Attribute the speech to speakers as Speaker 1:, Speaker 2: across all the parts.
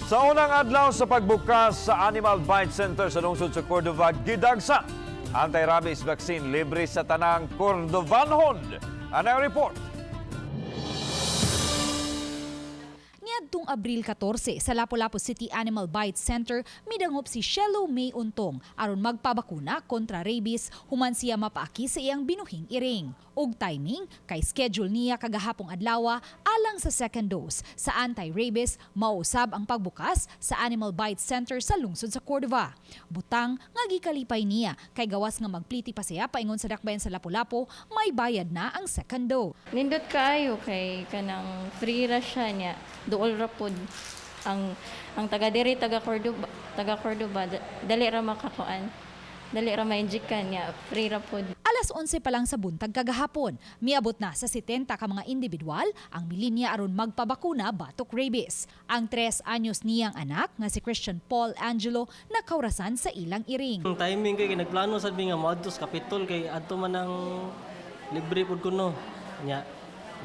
Speaker 1: Sa unang adlaw sa pagbukas sa Animal Bite Center sa lungsod sa Cordova, gidagsa anti-rabies vaccine libre sa tanang Cordovanhon. Ano ang report?
Speaker 2: Niadtong Abril 14 sa Lapu-Lapu City Animal Bite Center, midangop si Shelo May Untong aron magpabakuna kontra rabies human siya mapaaki sa iyang binuhing iring. Og timing kay schedule niya kagahapong adlaw alang sa second dose sa anti-rabies mausab ang pagbukas sa Animal Bite Center sa lungsod sa Cordova. Butang nga gikalipay niya kay gawas nga magpliti pa siya paingon sa dakbayan sa Lapu-Lapu, may bayad na ang second dose.
Speaker 3: Nindot kaayo kay kanang free ra siya niya. Duol ra pod ang taga diri taga Cordova dali ra makakuan. Dali ra ma-injikan niya, free ra pod.
Speaker 2: Alas 11 pa lang sa buntag kagahapon, miabot na sa 70 ka mga individual ang milinya aron magpabakuna batok rabies. Ang 3 anyos niyang anak nga si Christian Paul Angelo nakaurasan sa ilang iring.
Speaker 4: Ang timing kay nagplano sad mi nga moadto sa Kapitol kay adto man ang libre pud kuno. Nya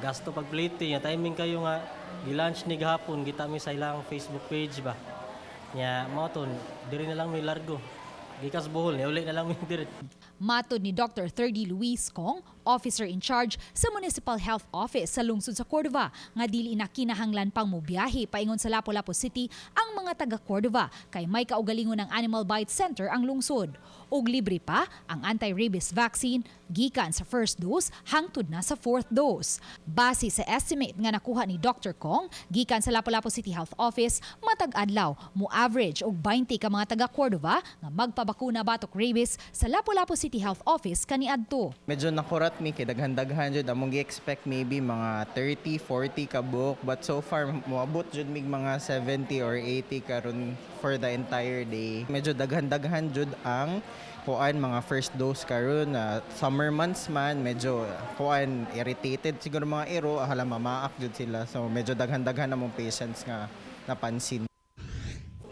Speaker 4: gasto pagpliti, nya timing kayo nga gi-lunch ni gahapon kita mi sa ilang Facebook page ba. Nya mo to diri na lang mi largo. Gikas Bohol, uli na lang mi diri.
Speaker 2: Matod ni Dr. 30 Luis Kong, officer in charge sa Municipal Health Office sa lungsod sa Cordova, nga dili na kinahanglan pang mobiyahe paingon sa Lapu-Lapu City ang mga taga Cordova kay may kaugalingon ng Animal Bite Center ang lungsod. Og libre pa ang anti-rabies vaccine gikan sa first dose hangtod na sa fourth dose. Base sa estimate nga nakuha ni Dr. Kong gikan sa Lapu-Lapu City Health Office, matag adlaw mo average og 20 ka mga taga Cordova nga magpabakuna batok rabies sa Lapu-Lapu City Health Office kaniadto.
Speaker 5: Medyo nakurat mi kay daghan-daghan jud among gi-expect maybe mga 30, 40 ka book, but so far moabot jud mig mga 70 or 80 karon for the entire day. Medyo daghan-daghan jud ang kuan mga first dose karon. Summer months man medyo kuan irritated siguro mga iro hala mamaak jud sila, so medyo daghan-daghan among patients nga napansin.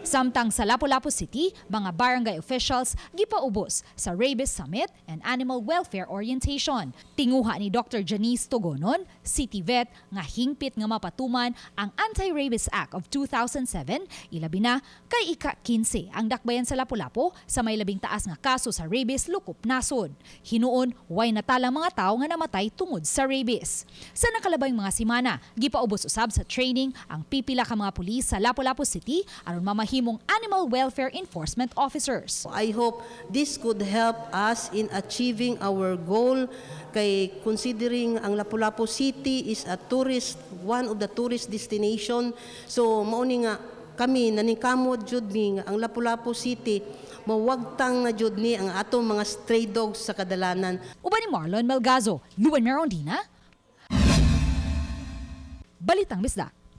Speaker 2: Samtang sa Lapu-Lapu City, mga barangay officials gipaubos sa Rabies Summit and Animal Welfare Orientation. Tinguha ni Dr. Janice Togonon, City Vet, nga hingpit nga mapatuman ang Anti-Rabies Act of 2007, ilabi na kay ika-15 ang dakbayan sa Lapu-Lapu sa may labing taas nga kaso sa rabies lukop nasod. Hinuon, way natalang mga tao nga namatay tungod sa rabies. Sa nakalabang mga simana, gipaubos usab sa training ang pipila ka mga pulis sa Lapu-Lapu City aron mamahimong Animal Welfare Enforcement Officers.
Speaker 6: I hope this could help us in achieving our goal kay considering ang Lapu-Lapu City is a tourist, one of the tourist destination. So mauni nga kami naningkamot jud ni nga ang Lapu-Lapu City mawagtang na jud ni ang atong mga stray dogs sa kadalanan.
Speaker 2: Uban ni Marlon Melgazo, Luan Merondina, Balitang Bisdak.